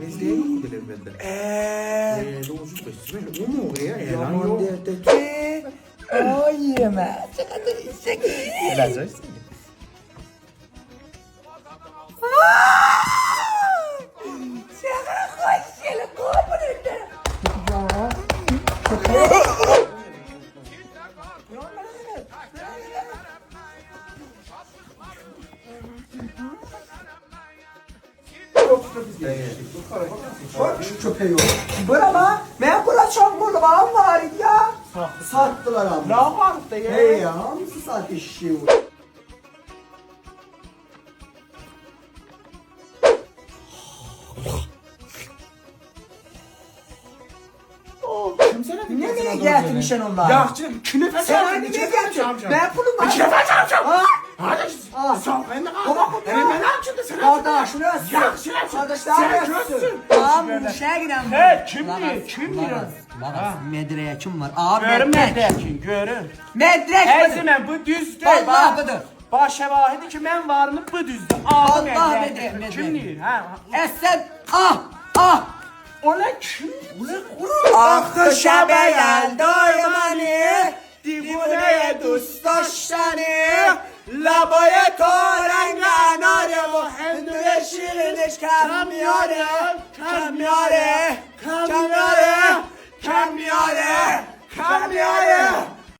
Ezliğe yok mu evvelde? Doğrusu besmele o mu ya? Yalan Yaman yok. derdi ki ay yeme. Çıkadın işe Geleceksin. Şaka koş şöyle kopun önüne. Bak şu köpeği o. Burama ben bura çok bulmam var ya. Sattılar abi. Ne yapardın da ya? Hey ya, hamsi saat işi o. Kimsene Nereye getirmişsin onlar? Ya canım künefe Sen nereye getirdin? Ben pulum var. Künefe çarpacağım. Ha? Hadi. Ah. Sağ ben de Baba, kaldım. ya. Ben yapacağım da sana. Kardeş şurası. Ya şurası. Kardeşler Sen şurası. görsün. Tamam bu işe giden bu. He, kim diyor, kim diyor? Laras medreye kim var? Ağır Görün medrek. medrekin, görün. Medrek Her budur. zaman bu düzdür. Vallahi budur. Başa vahidi ki ben varını bu düzdür. Aldım Vallahi medrekin. medrek. Kim diyor? Ha. Esen ah. Ola kim? Aktı şebe geldi oymani. Divuneye dost daştani. Labaya torengan arı bu hendüre şiriniş kamyare. Kamyare. Kamyare. Kamyare. Kamyare.